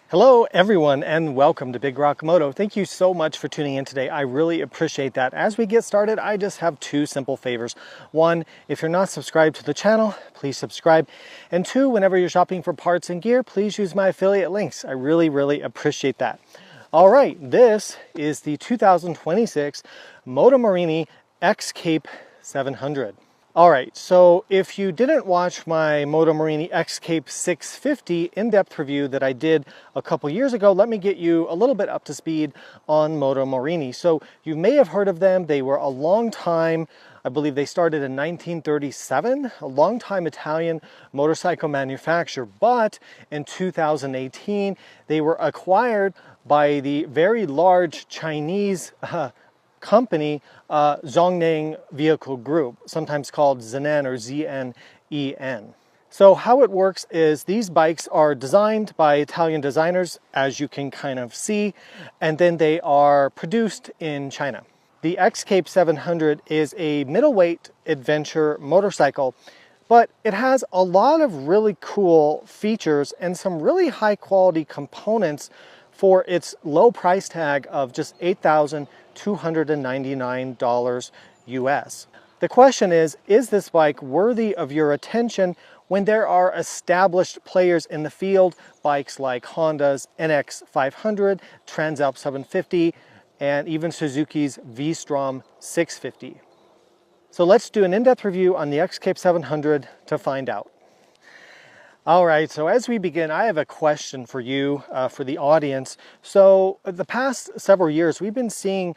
Hello everyone and welcome to Big Rock Moto. Thank you so much for tuning in today. I really appreciate that. As we get started, I just have two simple favors. One, if you're not subscribed to the channel, please subscribe. And two, whenever you're shopping for parts and gear, please use my affiliate links. I really appreciate that. All right, this is the 2026 Moto Morini X-Cape 700. All right, so if you didn't watch my Moto Morini X-Cape 650 in-depth review that I did a couple years ago, let me get you a little bit up to speed on Moto Morini. So you may have heard of them. They were a long time, I believe they started in 1937, a long time Italian motorcycle manufacturer, but in 2018, they were acquired by the very large Chinese company, Zhongneng Vehicle Group, sometimes called Zennen or Z-N-E-N. So how it works is these bikes are designed by Italian designers, as you can kind of see, and then they are produced in China. The X-Cape 700 is a middleweight adventure motorcycle, but it has a lot of really cool features and some really high quality components for its low price tag of just $8,299 US. The question is this bike worthy of your attention when there are established players in the field, bikes like Honda's NX 500, Transalp 750, and even Suzuki's V-Strom 650? So let's do an in-depth review on the X-Cape 700 to find out. All right, so as we begin, I have a question for you, for the audience. So the past several years, we've been seeing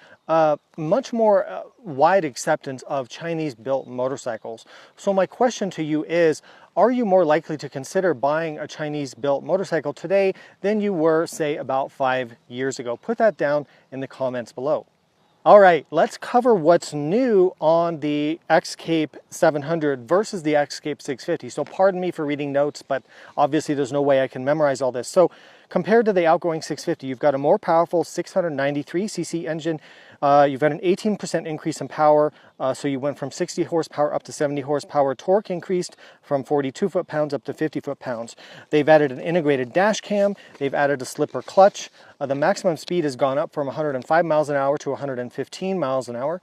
much more wide acceptance of Chinese-built motorcycles. So my question to you is, are you more likely to consider buying a Chinese-built motorcycle today than you were, say, about 5 years ago? Put that down in the comments below. All right, let's cover what's new on the X-Cape 700 versus the X-Cape 650. So pardon me for reading notes, but obviously there's no way I can memorize all this. So compared to the outgoing 650, you've got a more powerful 693cc engine. You've got an 18% increase in power. So you went from 60 horsepower up to 70 horsepower. Torque increased from 42 foot-pounds up to 50 foot-pounds. They've added an integrated dash cam. They've added a slipper clutch. The maximum speed has gone up from 105 miles an hour to 115 miles an hour.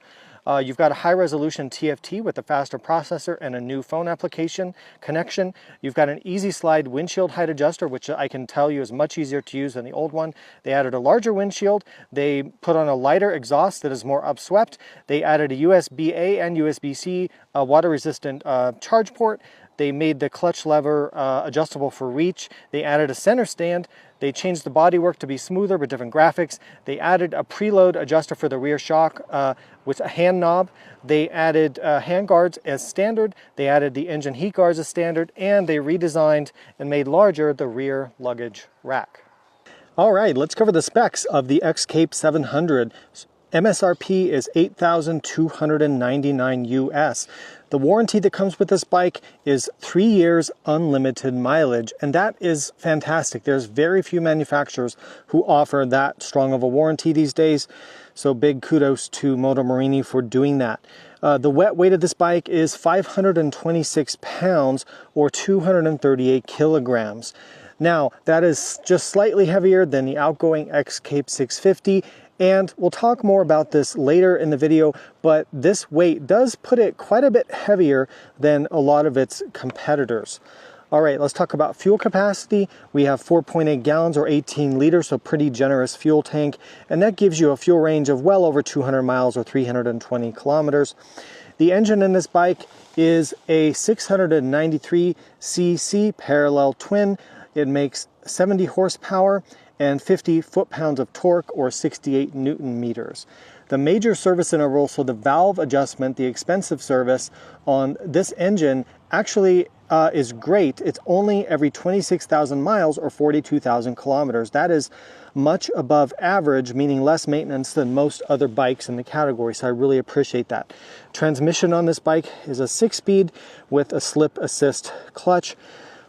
You've got a high-resolution TFT with a faster processor and a new phone application connection. You've got an easy slide windshield height adjuster, which I can tell you is much easier to use than the old one. They added a larger windshield. They put on a lighter exhaust that is more upswept. They added a USB-A and USB-C water-resistant charge port. They made the clutch lever adjustable for reach. They added a center stand. They changed the bodywork to be smoother with different graphics. They added a preload adjuster for the rear shock with a hand knob. They added hand guards as standard. They added the engine heat guards as standard, and they redesigned and made larger the rear luggage rack. All right, let's cover the specs of the X-Cape 700. MSRP is $8,299 US. The warranty that comes with this bike is 3 years unlimited mileage, and that is fantastic. There's very few manufacturers who offer that strong of a warranty these days, so big kudos to Moto Morini for doing that. The wet weight of this bike is 526 pounds or 238 kilograms. Now, that is just slightly heavier than the outgoing X-Cape 650, and we'll talk more about this later in the video, but this weight does put it quite a bit heavier than a lot of its competitors. All right, let's talk about fuel capacity. We have 4.8 gallons or 18 liters, so pretty generous fuel tank, and that gives you a fuel range of well over 200 miles or 320 kilometers. The engine in this bike is a 693cc parallel twin. It makes 70 horsepower and 50 foot-pounds of torque or 68 Newton meters. The major service interval, so the valve adjustment, the expensive service on this engine actually is great. It's only every 26,000 miles or 42,000 kilometers. That is much above average, meaning less maintenance than most other bikes in the category, so I really appreciate that. Transmission on this bike is a 6-speed with a slip assist clutch.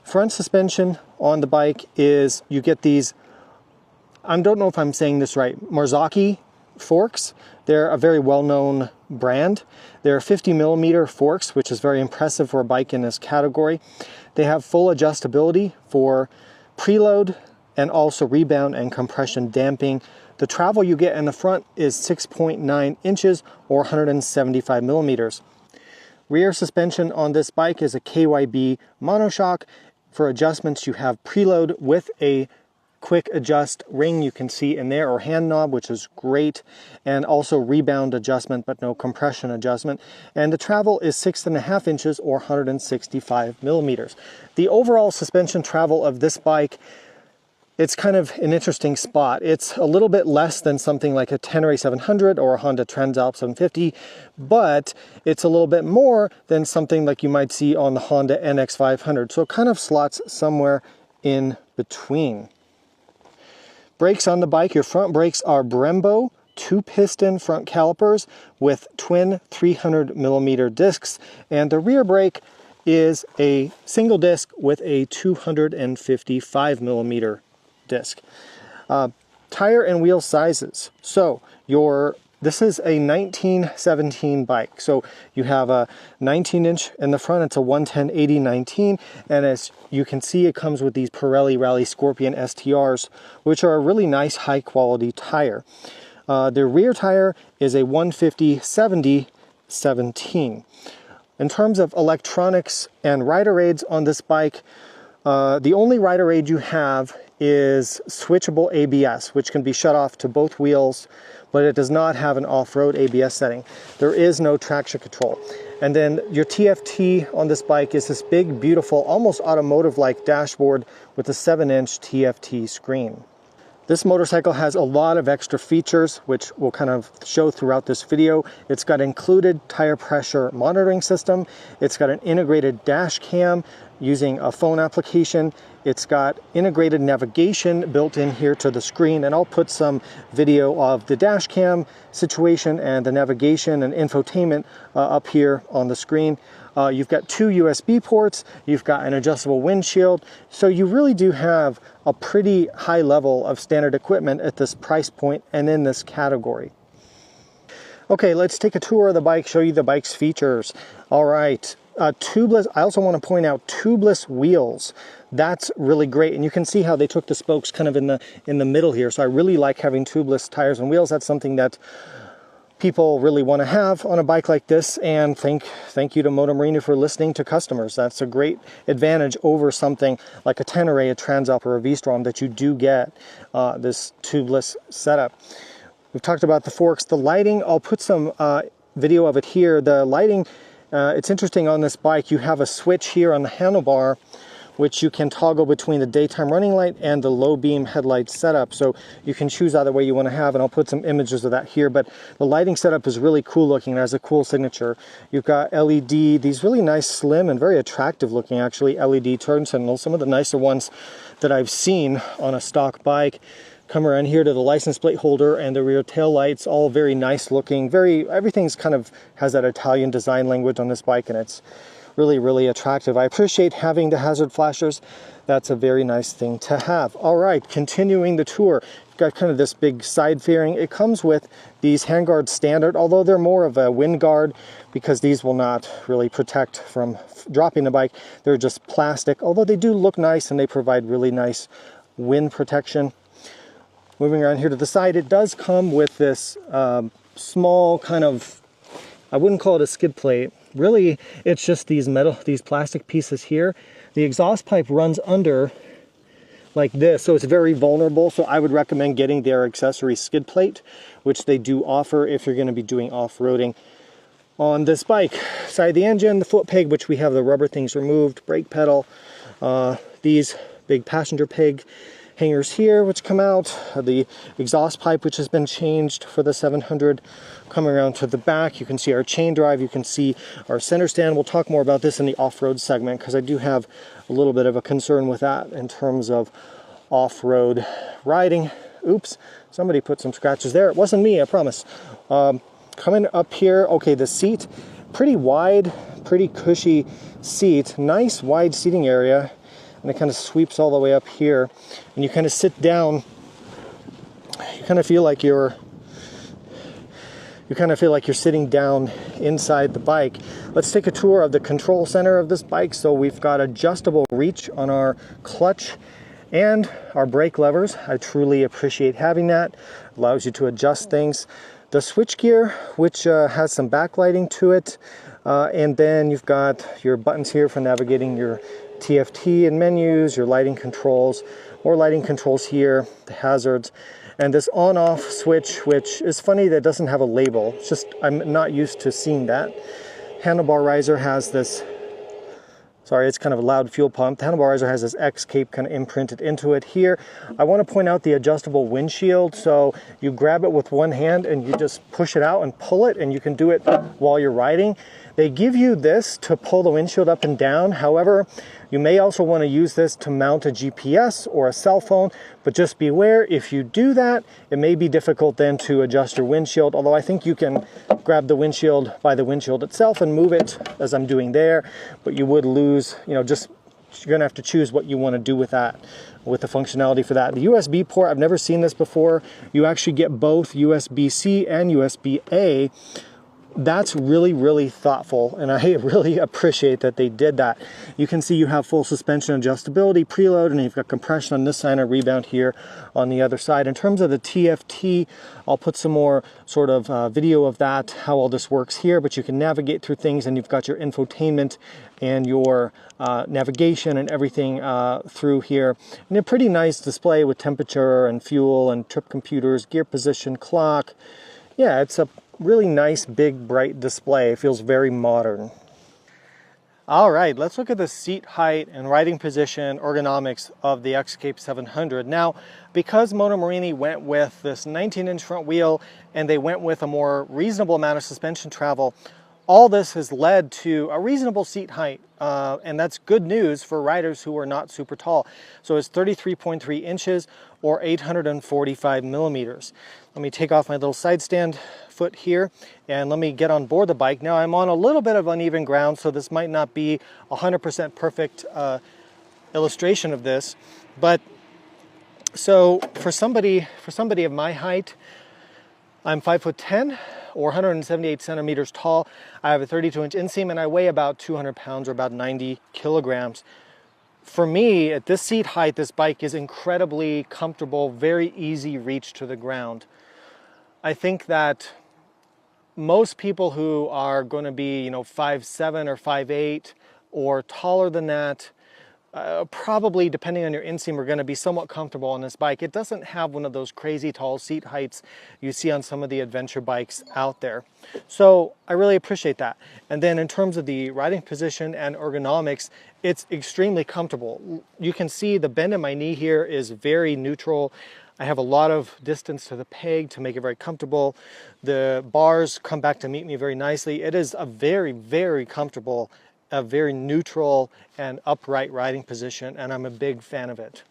Front suspension on the bike is, you get these, I don't know if I'm saying this right, Marzocchi forks. They're a very well-known brand. They're 50mm forks, which is very impressive for a bike in this category. They have full adjustability for preload and also rebound and compression damping. The travel you get in the front is 6.9 inches or 175 millimeters. Rear suspension on this bike is a KYB monoshock. For adjustments, you have preload with a quick adjust ring you can see in there, or hand knob, which is great, and also rebound adjustment but no compression adjustment. And the travel is 6.5 inches or 165 millimeters. The overall suspension travel of this bike, it's kind of an interesting spot. It's a little bit less than something like a Tenere 700 or a Honda Transalp 750, but it's a little bit more than something like you might see on the Honda NX 500. So it kind of slots somewhere in between. Brakes on the bike, your front brakes are Brembo 2-piston front calipers with twin 300 millimeter discs, and the rear brake is a single disc with a 255 millimeter disc. Tire and wheel sizes. So this is a 1917 bike. So you have a 19-inch in the front. It's a 110/80/19, and as you can see, it comes with these Pirelli Rally Scorpion STRs, which are a really nice high-quality tire. The rear tire is a 150/70/17. In terms of electronics and rider aids on this bike, the only rider aid you have is switchable ABS, which can be shut off to both wheels, but it does not have an off-road ABS setting. There is no traction control. And then your TFT on this bike is this big, beautiful, almost automotive-like dashboard with a 7-inch TFT screen. This motorcycle has a lot of extra features, which we'll kind of show throughout this video. It's got included tire pressure monitoring system. It's got an integrated dash cam using a phone application. It's got integrated navigation built in here to the screen, and I'll put some video of the dash cam situation and the navigation and infotainment up here on the screen. You've got 2 USB ports, you've got an adjustable windshield, so you really do have a pretty high level of standard equipment at this price point and in this category. Okay, let's take a tour of the bike, show you the bike's features. All right, tubeless. I also want to point out tubeless wheels. That's really great, and you can see how they took the spokes kind of in the middle here. So I really like having tubeless tires and wheels. That's something that people really want to have on a bike like this, and thank you to Moto Marina for listening to customers. That's a great advantage over something like a Tenere, a Transalp, or a V-Strom that you do get this tubeless setup. We've talked about the forks. The lighting, I'll put some video of it here. The lighting, it's interesting on this bike, you have a switch here on the handlebar which you can toggle between the daytime running light and the low beam headlight setup. So you can choose either way you want to have, and I'll put some images of that here. But the lighting setup is really cool looking. It has a cool signature. You've got LED, these really nice, slim, and very attractive looking, actually, LED turn signals. Some of the nicer ones that I've seen on a stock bike. Come around here to the license plate holder and the rear tail lights, all very nice looking. Everything's kind of has that Italian design language on this bike, and it's really, really attractive. I appreciate having the hazard flashers. That's a very nice thing to have. All right, continuing the tour. You've got kind of this big side fairing. It comes with these handguards standard, although they're more of a wind guard because these will not really protect from dropping the bike. They're just plastic, although they do look nice and they provide really nice wind protection. Moving around here to the side, it does come with this small kind of, I wouldn't call it a skid plate. Really, it's just these plastic pieces here. The exhaust pipe runs under like this, so it's very vulnerable. So I would recommend getting their accessory skid plate, which they do offer if you're going to be doing off-roading on this bike. Side of the engine, the foot peg, which we have the rubber things removed, brake pedal, these big passenger peg hangers here which come out, the exhaust pipe which has been changed for the 700. Coming around to the back, you can see our chain drive, you can see our center stand. We'll talk more about this in the off-road segment because I do have a little bit of a concern with that in terms of off-road riding. Oops, somebody put some scratches there. It wasn't me, I promise. Coming up here, okay, the seat, pretty wide, pretty cushy seat, nice wide seating area, and it kind of sweeps all the way up here, and you kind of sit down, you kind of feel like you're sitting down inside the bike. Let's take a tour of the control center of this bike. So we've got adjustable reach on our clutch And our brake levers, I truly appreciate having that. Allows you to adjust things. The switchgear, which has some backlighting to it. And then you've got your buttons here for navigating your TFT and menus, your lighting controls, more lighting controls here, the hazards. And this on-off switch, which is funny that it doesn't have a label. It's just, I'm not used to seeing that. Handlebar riser has this, sorry, it's kind of a loud fuel pump. The handlebar riser has this X cape kind of imprinted into it here. I want to point out the adjustable windshield. So you grab it with one hand and you just push it out and pull it, and you can do it while you're riding. They give you this to pull the windshield up and down. However, you may also want to use this to mount a GPS or a cell phone, but just beware, if you do that, it may be difficult then to adjust your windshield, although I think you can grab the windshield by the windshield itself and move it as I'm doing there, but you would lose, you know, just, you're going to have to choose what you want to do with that, with the functionality for that. The USB port, I've never seen this before. You actually get both USB-C and USB-A. That's really, really thoughtful, and I really appreciate that they did that. You can see you have full suspension adjustability, preload, and you've got compression on this side and rebound here on the other side. In terms of the TFT, I'll put some more sort of video of that, how all this works here, but you can navigate through things, and you've got your infotainment and your navigation and everything through here. And a pretty nice display with temperature and fuel and trip computers, gear position, clock. Yeah, it's a really nice, big, bright display. It feels very modern. All right, let's look at the seat height and riding position ergonomics of the Escape 700. Now, because Moto Morini went with this 19-inch front wheel and they went with a more reasonable amount of suspension travel, all this has led to a reasonable seat height, and that's good news for riders who are not super tall. So it's 33.3 inches or 845 millimeters. Let me take off my little side stand foot here and let me get on board the bike. Now I'm on a little bit of uneven ground, so this might not be 100% perfect illustration of this, but so for somebody of my height, I'm 5'10" or 178 centimeters tall. I have a 32-inch inseam and I weigh about 200 pounds or about 90 kilograms. For me, at this seat height, this bike is incredibly comfortable, very easy reach to the ground. I think that most people who are going to be, you know, 5'7" or 5'8" or taller than that, probably, depending on your inseam, are going to be somewhat comfortable on this bike. It doesn't have one of those crazy tall seat heights you see on some of the adventure bikes out there. So I really appreciate that. And then in terms of the riding position and ergonomics, it's extremely comfortable. You can see the bend in my knee here is very neutral. I have a lot of distance to the peg to make it very comfortable. The bars come back to meet me very nicely. It is a very, very comfortable, a very neutral and upright riding position, and I'm a big fan of it.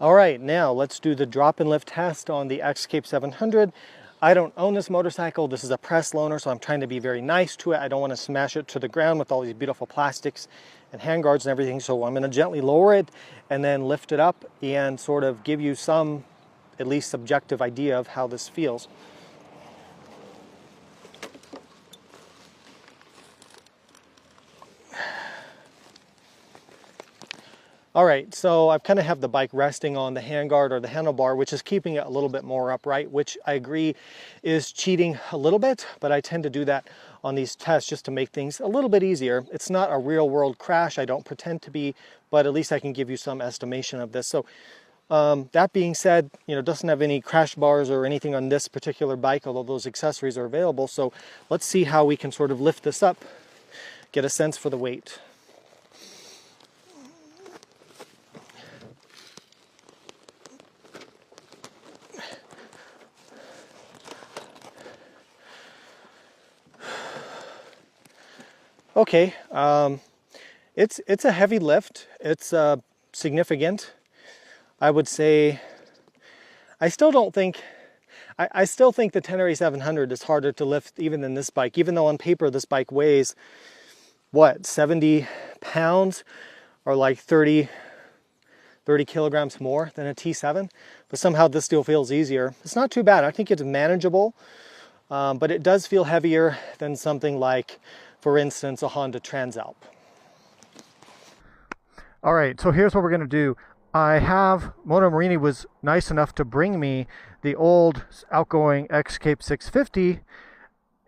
All right, now let's do the drop and lift test on the Escape 700. I don't own this motorcycle. This is a press loaner, so I'm trying to be very nice to it. I don't want to smash it to the ground with all these beautiful plastics and handguards and everything, so I'm going to gently lower it and then lift it up and sort of give you some, at least subjective idea of how this feels. All right, so I've kind of have the bike resting on the handguard or the handlebar, which is keeping it a little bit more upright, which I agree is cheating a little bit, but I tend to do that on these tests just to make things a little bit easier. It's not a real world crash, I don't pretend to be, but at least I can give you some estimation of this. So that being said, you know, it doesn't have any crash bars or anything on this particular bike, although those accessories are available. So let's see how we can sort of lift this up, get a sense for the weight. Okay, it's a heavy lift. It's significant. I would say, I still think the Tenere 700 is harder to lift even than this bike, even though on paper this bike weighs, what, 70 pounds or like 30 kilograms more than a T7, but somehow this still feels easier. It's not too bad. I think it's manageable, but it does feel heavier than something like, for instance, a Honda Transalp. All right, so here's what we're going to do. Moto Morini was nice enough to bring me the old outgoing Escape 650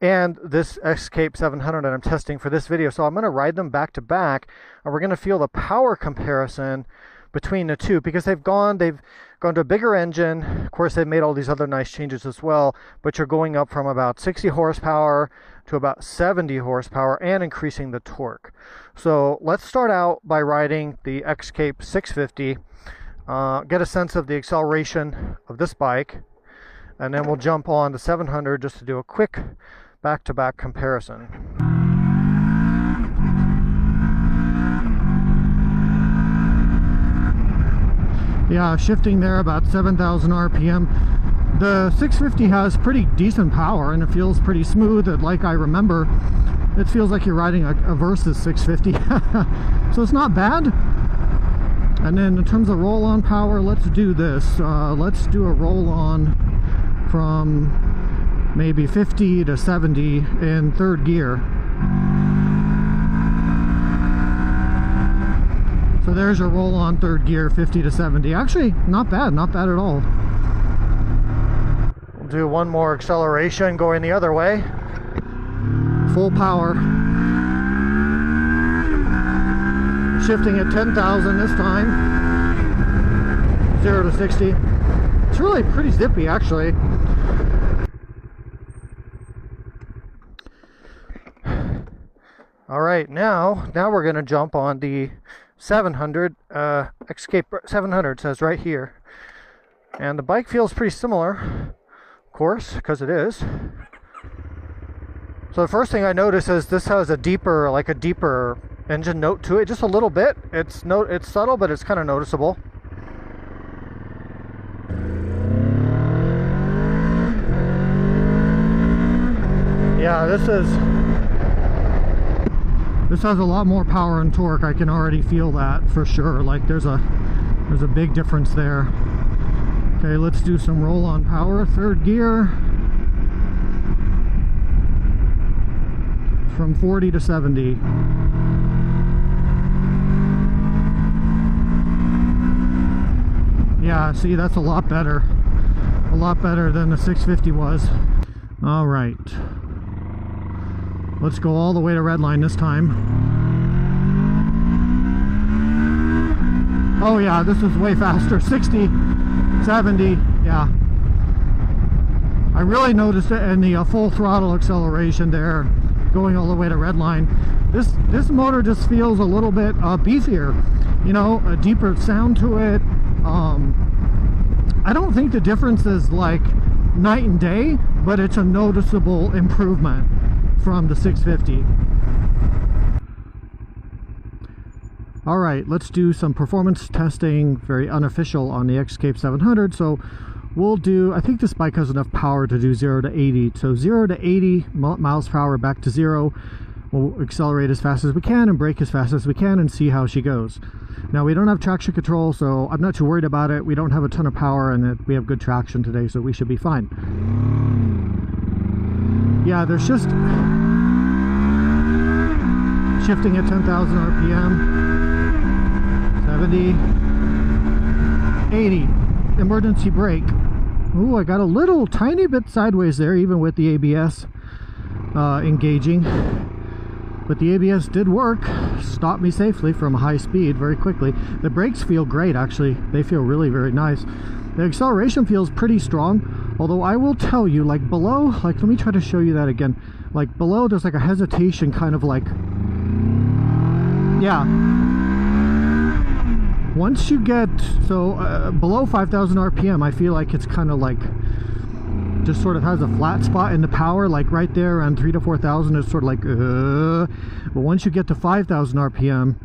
and this Escape 700 that I'm testing for this video. So I'm going to ride them back to back, and we're going to feel the power comparison between the two, because they've gone to a bigger engine. Of course, they've made all these other nice changes as well, but you're going up from about 60 horsepower to about 70 horsepower and increasing the torque. So let's start out by riding the Escape 650, get a sense of the acceleration of this bike, and then we'll jump on the 700 just to do a quick back-to-back comparison. Yeah, shifting there about 7,000 RPM. The 650 has pretty decent power and it feels pretty smooth. Like I remember, it feels like you're riding a Versus 650. So it's not bad. And then in terms of roll-on power, let's do this. Let's do a roll-on from maybe 50 to 70 in third gear. So there's your roll on third gear, 50 to 70. Actually, not bad at all. We'll do one more acceleration going the other way. Full power. Shifting at 10,000 this time. 0 to 60. It's really pretty zippy, actually. All right, now we're going to jump on the 700, Escape 700 says right here. And the bike feels pretty similar, of course, because it is. So the first thing I notice is this has a deeper engine note to it, just a little bit. It's subtle, but it's kind of noticeable. Yeah, this has a lot more power and torque. I can already feel that for sure. Like there's a big difference there. Okay, let's do some roll-on power. Third gear. From 40 to 70. Yeah, see, that's a lot better. A lot better than the 650 was. All right. Let's go all the way to redline this time. Oh yeah, this is way faster. 60, 70, yeah. I really noticed it in the full throttle acceleration there, going all the way to redline. This motor just feels a little bit beefier, you know, a deeper sound to it. I don't think the difference is like night and day, but it's a noticeable improvement from the 650. All right, let's do some performance testing, very unofficial, on the Escape 700. So we'll do, I think this bike has enough power to do 0 to 80. So 0 to 80 miles per hour back to 0. We'll accelerate as fast as we can and brake as fast as we can and see how she goes. Now we don't have traction control, so I'm not too worried about it. We don't have a ton of power and we have good traction today, so we should be fine. Yeah, there's just shifting at 10,000 RPM, 70, 80, emergency brake. Ooh, I got a little tiny bit sideways there, even with the ABS engaging. But the ABS did work, stopped me safely from high speed very quickly. The brakes feel great, actually. They feel really very nice. The acceleration feels pretty strong, although I will tell you, like below, like let me try to show you that again. Like below, there's like a hesitation, kind of like, yeah. Once you get, so below 5,000 RPM, I feel like it's kind of like, just sort of has a flat spot in the power, like right there around 3,000 to 4,000, it's sort of like, but once you get to 5,000 RPM,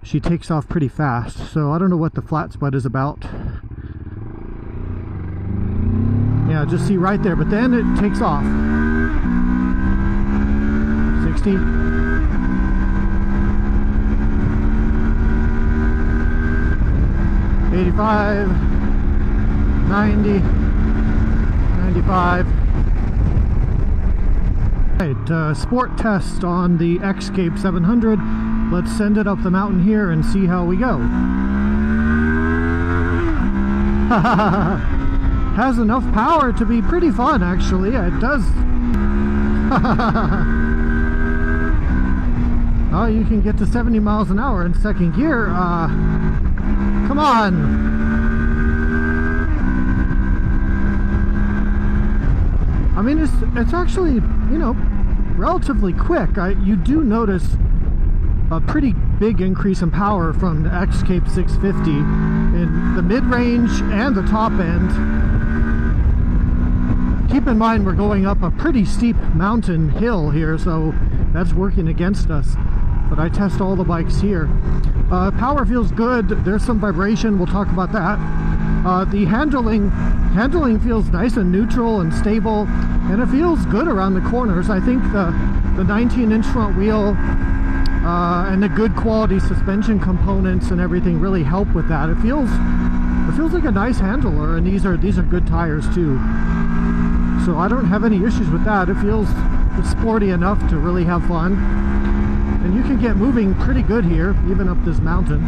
she takes off pretty fast. So I don't know what the flat spot is about. Yeah, just see right there, but then it takes off. 60. 85. 90. 95. Right, sport test on the Escape 700. Let's send it up the mountain here and see how we go. Has enough power to be pretty fun, actually. It does. Oh, you can get to 70 miles an hour in second gear. Come on. I mean, it's actually, you know, relatively quick. You do notice a pretty big increase in power from the Escape 650 in the mid-range and the top end. Keep in mind we're going up a pretty steep mountain hill here, so that's working against us. But I test all the bikes here. Power feels good. There's some vibration. We'll talk about that. The handling feels nice and neutral and stable, and it feels good around the corners. I think the 19-inch front wheel and the good quality suspension components and everything really help with that. It feels like a nice handler, and these are good tires too. So I don't have any issues with that. It feels sporty enough to really have fun. And you can get moving pretty good here, even up this mountain.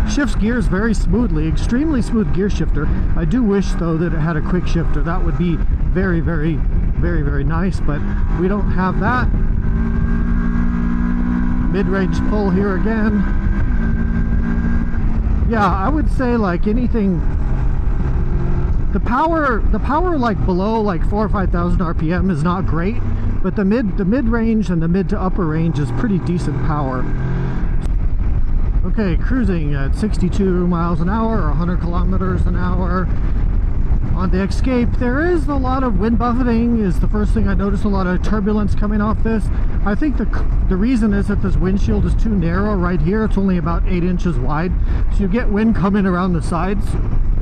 Shifts gears very smoothly, extremely smooth gear shifter. I do wish though that it had a quick shifter. That would be very, very, very, very nice, but we don't have that. Mid-range pull here again. Yeah, I would say like anything, the power like below like 4,000 or 5,000 RPM is not great, but the mid-range and the mid to upper range is pretty decent power. Okay, cruising at 62 miles an hour or 100 kilometers an hour. On the Escape, there is a lot of wind buffeting is the first thing I noticed, a lot of turbulence coming off this. I think the reason is that this windshield is too narrow right here. It's only about 8 inches wide, so you get wind coming around the sides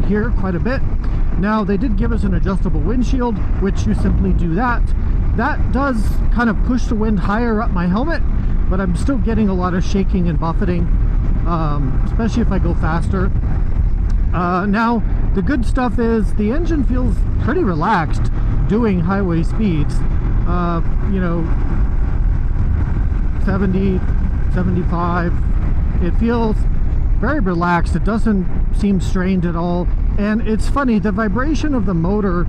here quite a bit. Now, they did give us an adjustable windshield, which you simply do that. That does kind of push the wind higher up my helmet, but I'm still getting a lot of shaking and buffeting, especially if I go faster. Now, the good stuff is the engine feels pretty relaxed doing highway speeds. You know, 70, 75. It feels very relaxed. It doesn't seem strained at all. And it's funny, the vibration of the motor,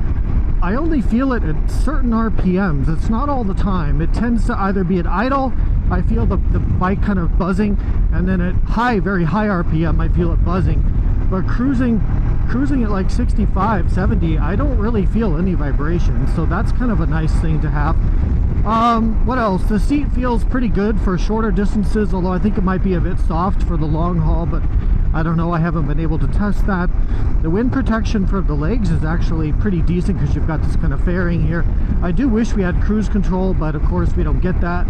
I only feel it at certain RPMs. It's not all the time. It tends to either be at idle, I feel the bike kind of buzzing, and then at very high RPM, I feel it buzzing. But cruising at like 65, 70, I don't really feel any vibration, so that's kind of a nice thing to have. What else? The seat feels pretty good for shorter distances, although I think it might be a bit soft for the long haul, but I don't know, I haven't been able to test that. The wind protection for the legs is actually pretty decent because you've got this kind of fairing here. I do wish we had cruise control, but of course we don't get that.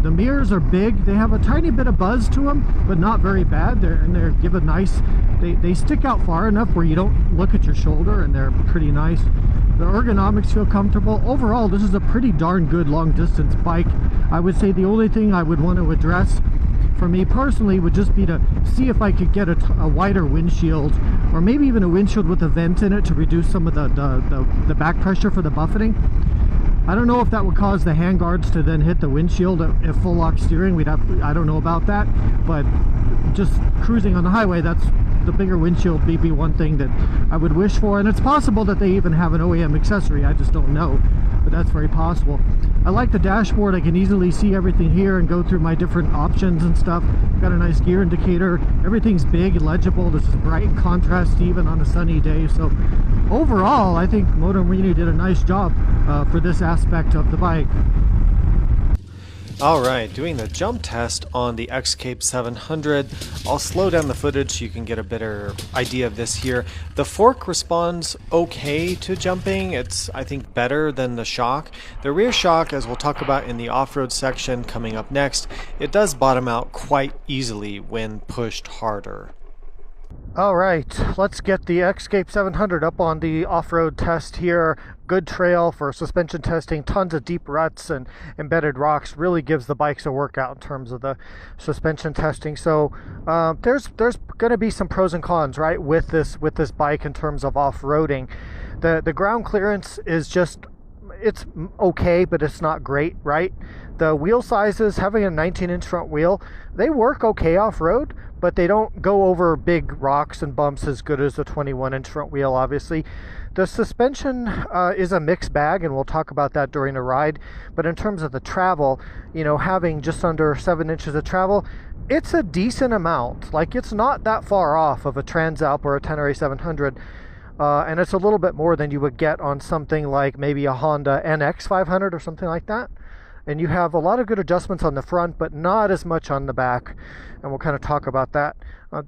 The mirrors are big. They have a tiny bit of buzz to them, but not very bad. They're give a nice, they stick out far enough where you don't look at your shoulder, and they're pretty nice. The ergonomics feel comfortable. Overall, this is a pretty darn good long distance bike. I would say the only thing I would want to address for me personally would just be to see if I could get a wider windshield, or maybe even a windshield with a vent in it to reduce some of the back pressure for the buffeting. I don't know if that would cause the handguards to then hit the windshield at full lock steering. I don't know about that, but just cruising on the highway, that's the bigger windshield may be one thing that I would wish for, and it's possible that they even have an OEM accessory. I just don't know, but that's very possible. I like the dashboard. I can easily see everything here and go through my different options and stuff. Got a nice gear indicator. Everything's big and legible. This is bright and contrast even on a sunny day. So overall, I think Moto Morini did a nice job for this aspect of the bike. Alright, doing the jump test on the Escape 700. I'll slow down the footage so you can get a better idea of this here. The fork responds okay to jumping. It's, I think, better than the shock. The rear shock, as we'll talk about in the off-road section coming up next, it does bottom out quite easily when pushed harder. Alright, let's get the Escape 700 up on the off-road test here. Good trail for suspension testing, tons of deep ruts and embedded rocks. Really gives the bikes a workout in terms of the suspension testing. So there's going to be some pros and cons, right, with this bike in terms of off-roading. The ground clearance is just, it's okay, but it's not great, right? The wheel sizes, having a 19-inch front wheel, they work okay off-road, but they don't go over big rocks and bumps as good as the 21-inch front wheel, obviously. The suspension is a mixed bag, and we'll talk about that during the ride. But in terms of the travel, you know, having just under 7 inches of travel, it's a decent amount. Like, it's not that far off of a Transalp or a Tenere 700. And it's a little bit more than you would get on something like maybe a Honda NX 500 or something like that. And you have a lot of good adjustments on the front, but not as much on the back. And we'll kind of talk about that.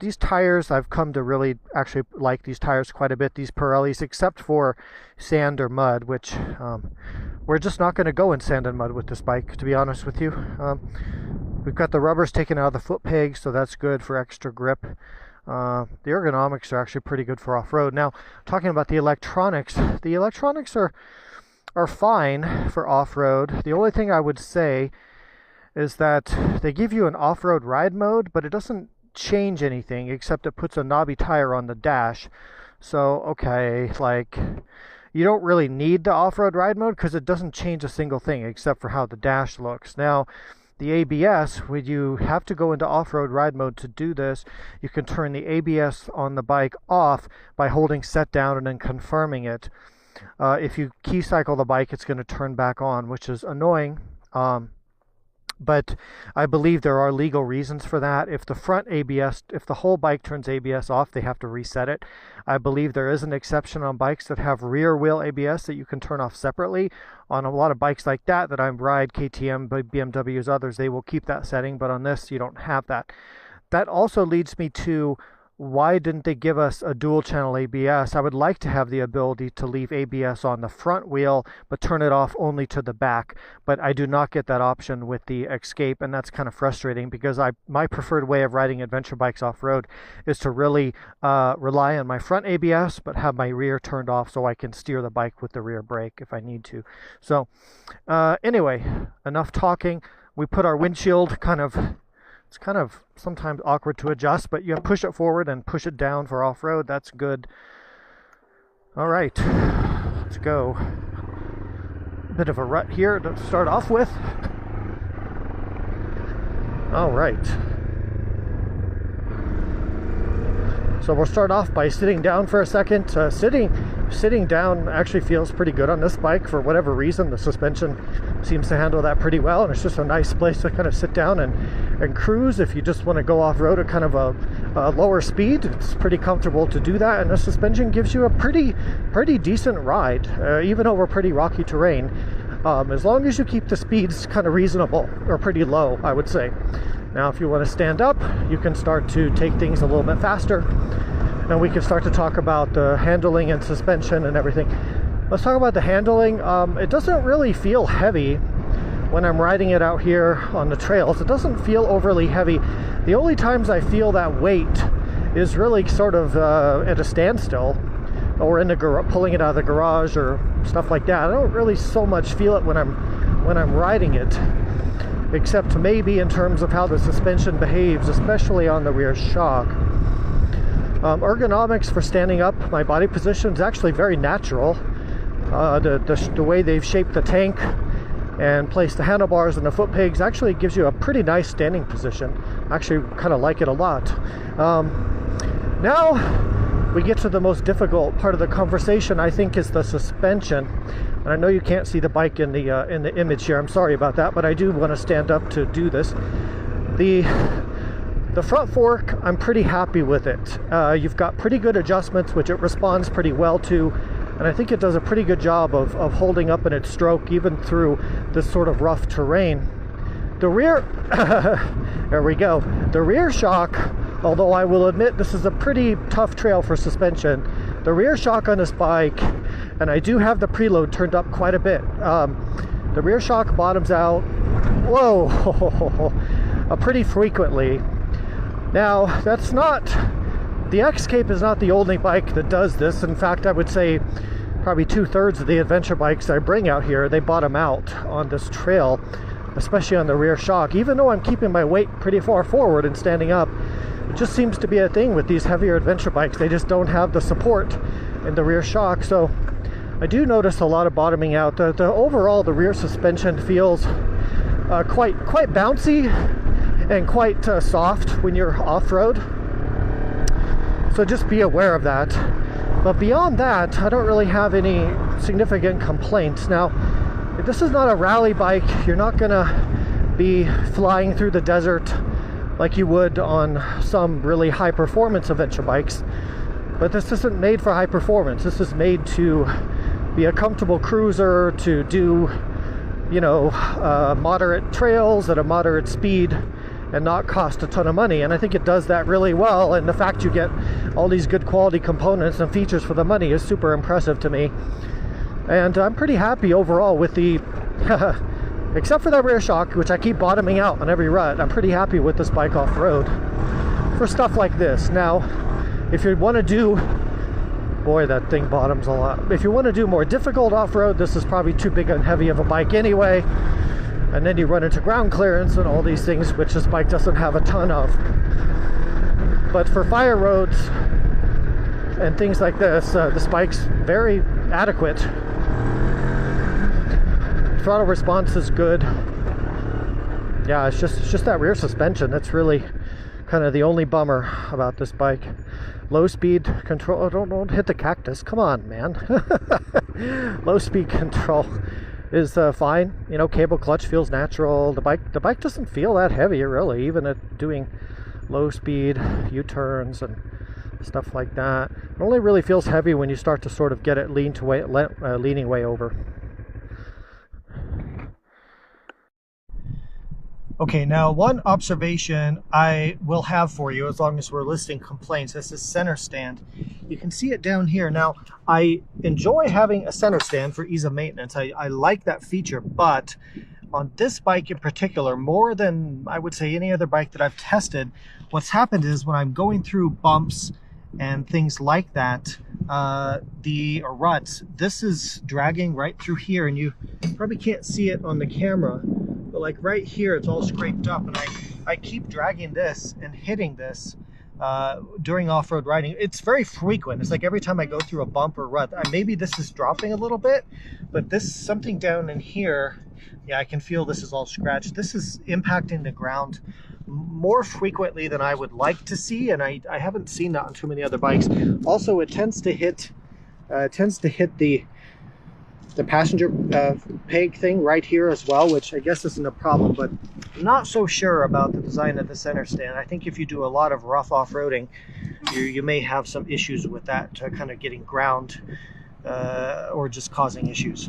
These tires, I've come to really actually like these tires quite a bit, these Pirellis, except for sand or mud, which we're just not going to go in sand and mud with this bike, to be honest with you. We've got the rubbers taken out of the foot pegs, so that's good for extra grip. The ergonomics are actually pretty good for off-road. Now, talking about the electronics are fine for off-road. The only thing I would say is that they give you an off-road ride mode, but it doesn't change anything except it puts a knobby tire on the dash. So, okay, like, you don't really need the off-road ride mode because it doesn't change a single thing except for how the dash looks. Now, the ABS, when you have to go into off-road ride mode to do this, you can turn the ABS on the bike off by holding set down and then confirming it. If you key cycle the bike, it's going to turn back on, which is annoying. But I believe there are legal reasons for that. If the front ABS, if the whole bike turns ABS off, they have to reset it. I believe there is an exception on bikes that have rear wheel ABS that you can turn off separately. On a lot of bikes like that I ride, KTM, BMWs, others, they will keep that setting, but on this, you don't have that. That also leads me to, why didn't they give us a dual channel ABS? I would like to have the ability to leave ABS on the front wheel, but turn it off only to the back. But I do not get that option with the Escape, and that's kind of frustrating because my preferred way of riding adventure bikes off-road is to really rely on my front ABS, but have my rear turned off so I can steer the bike with the rear brake if I need to. So anyway, enough talking. We put our windshield it's kind of sometimes awkward to adjust, but you push it forward and push it down for off-road. That's good. All right, let's go. Bit of a rut here to start off with. All right. So we'll start off by sitting down for a second. Sitting down actually feels pretty good on this bike for whatever reason. The suspension seems to handle that pretty well, and it's just a nice place to kind of sit down and cruise. If you just want to go off-road at kind of a lower speed, it's pretty comfortable to do that, and the suspension gives you a pretty decent ride, even over pretty rocky terrain, as long as you keep the speeds kind of reasonable or pretty low, I would say. Now, if you want to stand up, you can start to take things a little bit faster, and we can start to talk about the handling and suspension and everything. Let's talk about the handling. It doesn't really feel heavy when I'm riding it out here on the trails. It doesn't feel overly heavy. The only times I feel that weight is really sort of at a standstill, or in the pulling it out of the garage or stuff like that. I don't really so much feel it when I'm riding it, except maybe in terms of how the suspension behaves, especially on the rear shock. Ergonomics for standing up, my body position is actually very natural. The way they've shaped the tank and placed the handlebars and the foot pegs actually gives you a pretty nice standing position. I actually kind of like it a lot. Now we get to the most difficult part of the conversation, I think, is the suspension. And I know you can't see the bike in the image here. I'm sorry about that, but I do want to stand up to do this. The front fork, I'm pretty happy with it. You've got pretty good adjustments, which it responds pretty well to, and I think it does a pretty good job of holding up in its stroke even through this sort of rough terrain. The rear, there we go. The rear shock, although I will admit this is a pretty tough trail for suspension, the rear shock on this bike, and I do have the preload turned up quite a bit. The rear shock bottoms out, pretty frequently. Now, that's not, the Escape is not the only bike that does this. In fact, I would say probably 2/3 of the adventure bikes I bring out here, they bottom out on this trail, especially on the rear shock. Even though I'm keeping my weight pretty far forward and standing up, it just seems to be a thing with these heavier adventure bikes. They just don't have the support in the rear shock. So I do notice a lot of bottoming out. The overall, the rear suspension feels quite bouncy. and quite soft when you're off-road. So just be aware of that. But beyond that, I don't really have any significant complaints. Now, this is not a rally bike. You're not gonna be flying through the desert like you would on some really high performance adventure bikes. But this isn't made for high performance. This is made to be a comfortable cruiser, to do, you know, moderate trails at a moderate speed and not cost a ton of money. And I think it does that really well. And the fact you get all these good quality components and features for the money is super impressive to me. And I'm pretty happy overall with the, except for that rear shock, which I keep bottoming out on every rut, I'm pretty happy with this bike off-road for stuff like this. Now, if you want to do, boy, that thing bottoms a lot. If you want to do more difficult off-road, this is probably too big and heavy of a bike anyway. And then you run into ground clearance and all these things, which this bike doesn't have a ton of. But for fire roads and things like this, this bike's very adequate. Throttle response is good. Yeah, it's just that rear suspension that's really kind of the only bummer about this bike. Low speed control. Oh, don't hit the cactus. Come on, man. Low speed control is fine. You know, cable clutch feels natural. The bike doesn't feel that heavy really, even at doing low speed U-turns and stuff like that. It only really feels heavy when you start to sort of get it leaning way over. Okay, now one observation I will have for you, as long as we're listing complaints, is this center stand. You can see it down here. Now, I enjoy having a center stand for ease of maintenance. I like that feature, but on this bike in particular, more than I would say any other bike that I've tested, what's happened is when I'm going through bumps and things like that, the ruts, this is dragging right through here, and you probably can't see it on the camera, but like right here, it's all scraped up, and I keep dragging this and hitting this during off-road riding. It's very frequent. It's like every time I go through a bump or rut, maybe this is dropping a little bit, but this something down in here, yeah, I can feel this is all scratched. This is impacting the ground more frequently than I would like to see, and I haven't seen that on too many other bikes. Also, it tends to hit the passenger peg thing right here as well, which I guess isn't a problem, but I'm not so sure about the design of the center stand. I think if you do a lot of rough off-roading, you may have some issues with that, kind of getting ground or just causing issues.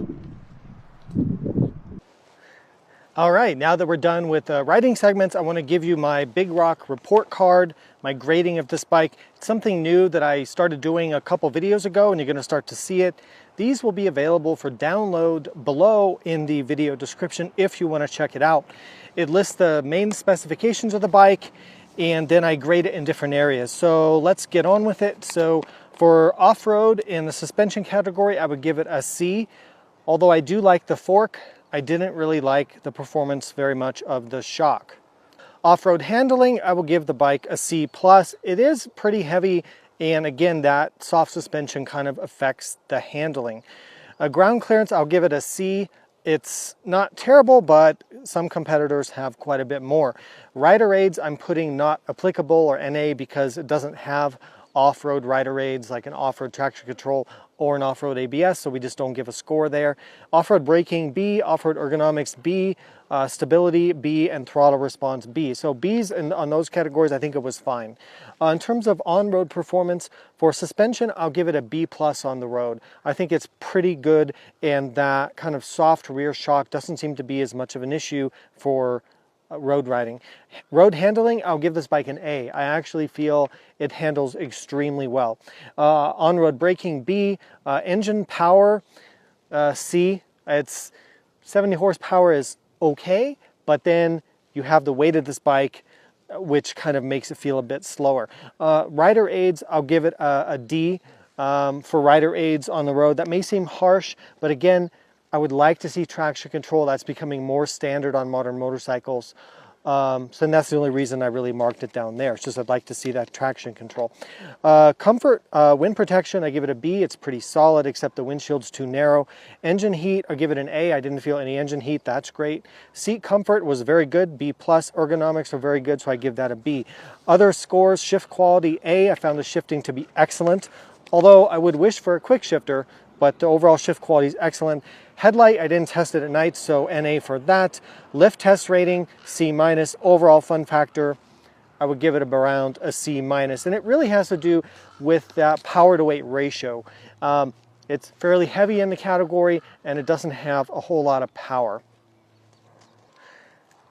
All right, now that we're done with riding segments, I want to give you my Big Rock report card, my grading of this bike. It's something new that I started doing a couple videos ago, and you're going to start to see it. These will be available for download below in the video description if you want to check it out. It lists the main specifications of the bike, and then I grade it in different areas. So let's get on with it. So for off-road in the suspension category, I would give it a C. Although I do like the fork, I didn't really like the performance very much of the shock. Off-road handling, I will give the bike a C+. It is pretty heavy, and again, that soft suspension kind of affects the handling. Ground clearance, I'll give it a C. It's not terrible, but some competitors have quite a bit more. Rider aids, I'm putting not applicable or NA because it doesn't have off-road rider aids like an off-road traction control or an off-road ABS, so we just don't give a score there. Off-road braking, B. Off-road ergonomics, B. Stability, B. And throttle response, B. So B's on those categories, I think it was fine. In terms of on-road performance, for suspension, I'll give it a B+ on the road. I think it's pretty good, and that kind of soft rear shock doesn't seem to be as much of an issue for road riding. Road handling, I'll give this bike an A. I actually feel it handles extremely well. On-road braking, B. Engine power, C. It's 70 horsepower is okay, but then you have the weight of this bike, which kind of makes it feel a bit slower. Rider aids, I'll give it a D for rider aids on the road. That may seem harsh, but again, I would like to see traction control. That's becoming more standard on modern motorcycles. So that's the only reason I really marked it down there. It's just I'd like to see that traction control. Comfort, wind protection, I give it a B. It's pretty solid, except the windshield's too narrow. Engine heat, I give it an A. I didn't feel any engine heat. That's great. Seat comfort was very good, B+. Ergonomics are very good, so I give that a B. Other scores, shift quality, A. I found the shifting to be excellent, although I would wish for a quick shifter, but the overall shift quality is excellent. Headlight, I didn't test it at night, so NA for that. Lift test rating, C-. Overall fun factor, I would give it around a C-. And it really has to do with that power to weight ratio. It's fairly heavy in the category, and it doesn't have a whole lot of power.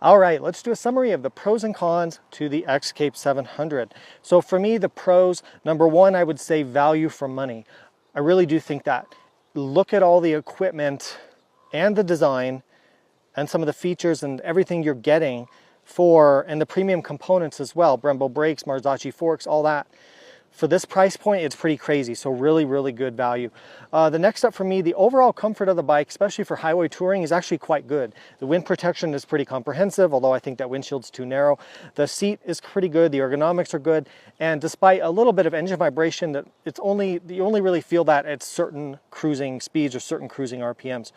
All right, let's do a summary of the pros and cons to the X-Cape 700. So for me, the pros, number one, I would say value for money. I really do think that. Look at all the equipment and the design and some of the features and everything you're getting for, and the premium components as well, Brembo brakes, Marzocchi forks, all that. For this price point, it's pretty crazy, so really, really good value. The next up for me, the overall comfort of the bike, especially for highway touring, is actually quite good. The wind protection is pretty comprehensive, although I think that windshield's too narrow. The seat is pretty good, the ergonomics are good, and despite a little bit of engine vibration, you only really feel that at certain cruising speeds or certain cruising RPMs.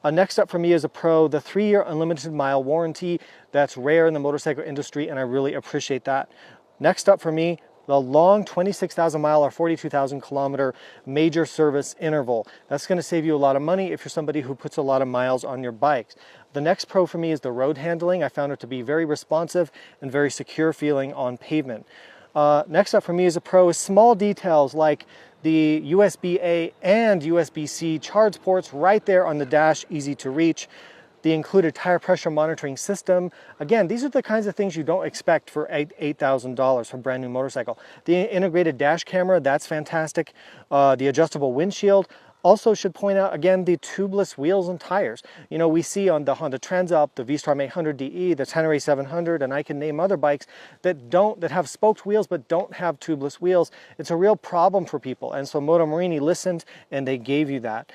Next up for me is a pro, the 3-year unlimited mile warranty. That's rare in the motorcycle industry, and I really appreciate that. Next up for me, the long 26,000 mile or 42,000 kilometer major service interval. That's going to save you a lot of money if you're somebody who puts a lot of miles on your bikes. The next pro for me is the road handling. I found it to be very responsive and very secure feeling on pavement. Next up for me is a pro is small details like the USB-A and USB-C charge ports right there on the dash, easy to reach. The included tire pressure monitoring system. Again, these are the kinds of things you don't expect for $8,000 for a brand new motorcycle. The integrated dash camera, that's fantastic. The adjustable windshield. Also should point out, again, the tubeless wheels and tires. You know, we see on the Honda Transalp, the V-Strom 800DE, the Tenere 700, and I can name other bikes that have spoked wheels but don't have tubeless wheels. It's a real problem for people, and so Moto Morini listened and they gave you that.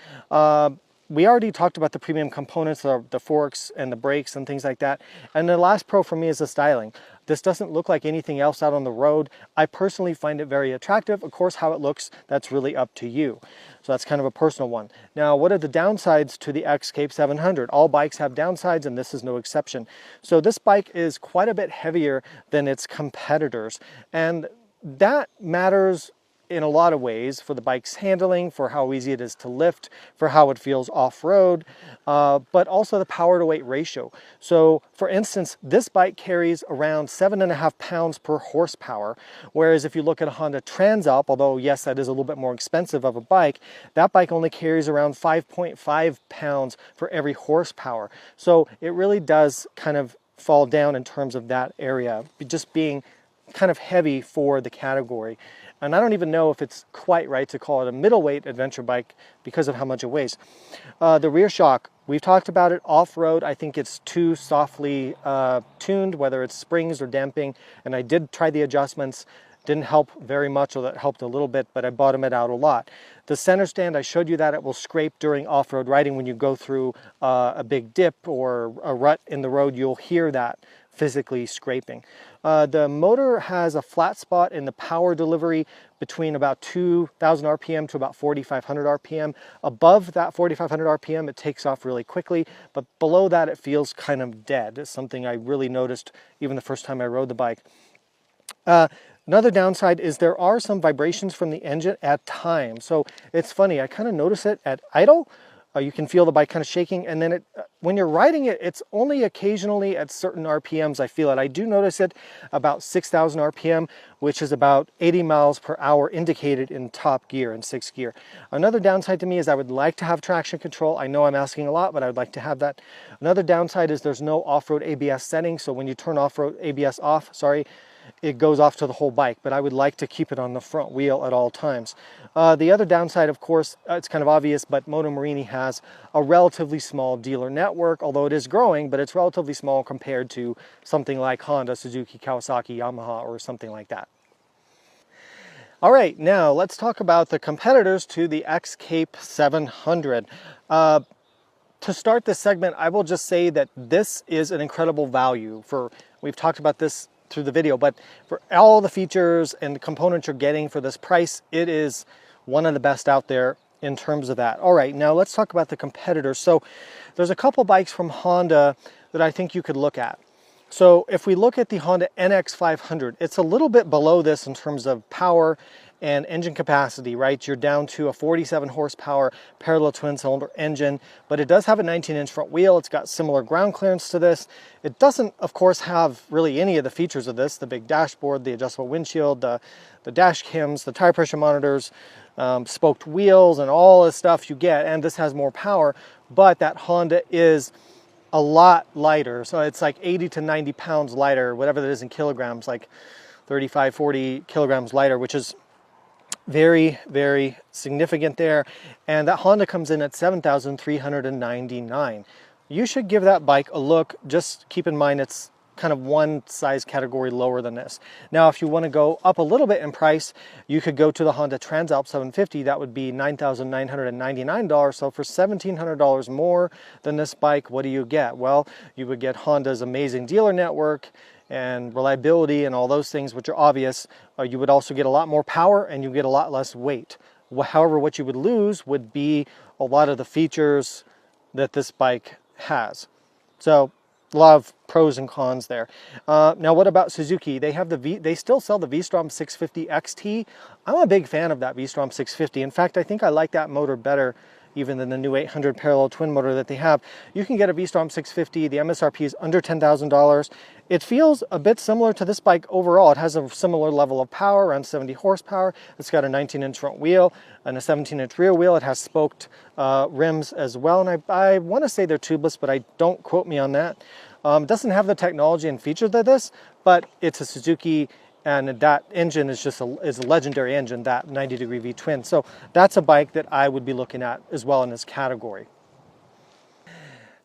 We already talked about the premium components, the forks and the brakes and things like that. And the last pro for me is the styling. This doesn't look like anything else out on the road. I personally find it very attractive. Of course, how it looks, that's really up to you. So that's kind of a personal one. Now, what are the downsides to the X-Cape 700? All bikes have downsides, and this is no exception. So this bike is quite a bit heavier than its competitors. And that matters in a lot of ways for the bike's handling, for how easy it is to lift, for how it feels off-road, but also the power to weight ratio. So for instance, this bike carries around 7.5 pounds per horsepower, whereas if you look at a Honda Transalp, although yes, that is a little bit more expensive of a bike, that bike only carries around 5.5 pounds for every horsepower. So it really does kind of fall down in terms of that area, just being kind of heavy for the category. And I don't even know if it's quite right to call it a middleweight adventure bike because of how much it weighs. The rear shock, we've talked about it off-road. I think it's too softly tuned, whether it's springs or damping. And I did try the adjustments. Didn't help very much, or that helped a little bit, but I bottomed it out a lot. The center stand, I showed you that it will scrape during off-road riding. When you go through a big dip or a rut in the road, you'll hear that physically scraping. The motor has a flat spot in the power delivery between about 2,000 RPM to about 4,500 RPM. Above that 4,500 RPM, it takes off really quickly, but below that, it feels kind of dead. It's something I really noticed even the first time I rode the bike. Another downside is there are some vibrations from the engine at times. So it's funny, I kind of notice it at idle. You can feel the bike kind of shaking, and then when you're riding it, it's only occasionally at certain RPMs I feel it. I do notice it about 6,000 RPM, which is about 80 miles per hour indicated in top gear, in 6th gear. Another downside to me is I would like to have traction control. I know I'm asking a lot, but I would like to have that. Another downside is there's no off-road ABS setting, so when you turn off-road ABS off, it goes off to the whole bike, but I would like to keep it on the front wheel at all times. The other downside, of course, it's kind of obvious, but Moto Morini has a relatively small dealer network, although it is growing, but it's relatively small compared to something like Honda, Suzuki, Kawasaki, Yamaha, or something like that. All right, now let's talk about the competitors to the X-Cape 700. to start this segment, I will just say that this is an incredible value for, we've talked about this through the video, but for all the features and the components you're getting for this price, it is one of the best out there in terms of that. All right, now let's talk about the competitors. So there's a couple bikes from Honda that I think you could look at. So if we look at the Honda NX500, it's a little bit below this in terms of power and engine capacity, right? You're down to a 47 horsepower parallel twin cylinder engine, but it does have a 19-inch front wheel. It's got similar ground clearance to this. It doesn't, of course, have really any of the features of this, the big dashboard, the adjustable windshield, the dash cams, the tire pressure monitors, spoked wheels, and all the stuff you get. And this has more power, but that Honda is a lot lighter. So it's like 80 to 90 pounds lighter, whatever that is in kilograms, like 35, 40 kilograms lighter, which is very, very significant there. And that Honda comes in at $7,399. You should give that bike a look. Just keep in mind it's kind of one size category lower than this. Now, if you want to go up a little bit in price, you could go to the Honda Transalp 750. That would be $9,999. So for $1,700 more than this bike, what do you get? Well, you would get Honda's amazing dealer network and reliability and all those things, which are obvious. You would also get a lot more power and you get a lot less weight. However, what you would lose would be a lot of the features that this bike has. So a lot of pros and cons there. Now, what about Suzuki? They have they still sell the V-Strom 650 XT. I'm a big fan of that V-Strom 650. In fact, I think I like that motor better even than the new 800 parallel twin motor that they have. You can get a V-Strom 650. The MSRP is under $10,000. It feels a bit similar to this bike overall. It has a similar level of power, around 70 horsepower. It's got a 19-inch front wheel and a 17-inch rear wheel. It has spoked rims as well. And I want to say they're tubeless, but I don't quote me on that. It doesn't have the technology and features of this, but it's a Suzuki, and that engine is just a legendary engine, that 90-degree V-twin. So that's a bike that I would be looking at as well in this category.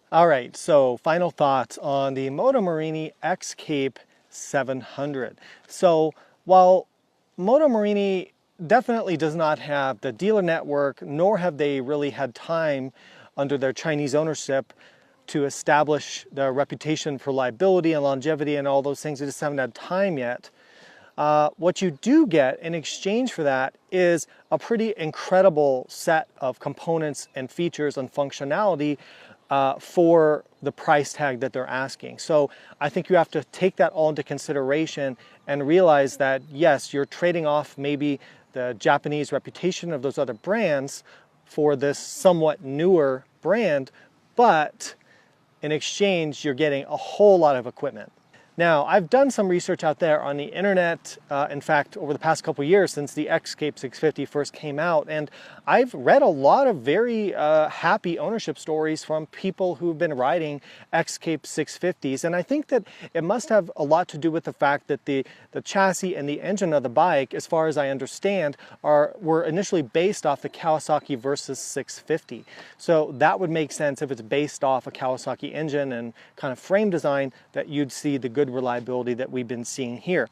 All right, so final thoughts on the Moto Morini X-Cape 700. So while Moto Morini definitely does not have the dealer network, nor have they really had time under their Chinese ownership to establish their reputation for reliability and longevity and all those things, they just haven't had time yet. What you do get in exchange for that is a pretty incredible set of components and features and functionality for the price tag that they're asking. So I think you have to take that all into consideration and realize that, yes, you're trading off maybe the Japanese reputation of those other brands for this somewhat newer brand, but in exchange, you're getting a whole lot of equipment. Now, I've done some research out there on the internet, in fact, over the past couple of years since the X-Cape 650 first came out, and I've read a lot of very happy ownership stories from people who've been riding X-Cape 650s, and I think that it must have a lot to do with the fact that the chassis and the engine of the bike, as far as I understand, were initially based off the Kawasaki Versys 650. So that would make sense if it's based off a Kawasaki engine and kind of frame design, that you'd see the good reliability that we've been seeing here.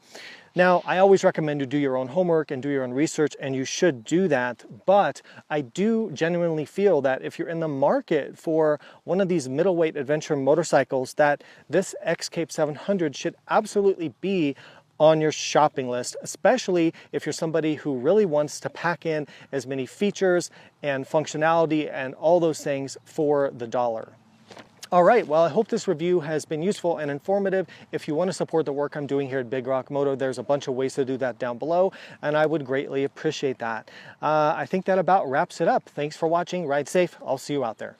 Now, I always recommend you do your own homework and do your own research, and you should do that, but I do genuinely feel that if you're in the market for one of these middleweight adventure motorcycles, that this X-Cape 700 should absolutely be on your shopping list, especially if you're somebody who really wants to pack in as many features and functionality and all those things for the dollar. All right, well, I hope this review has been useful and informative. If you want to support the work I'm doing here at Big Rock Moto, there's a bunch of ways to do that down below, and I would greatly appreciate that. I think that about wraps it up. Thanks for watching. Ride safe. I'll see you out there.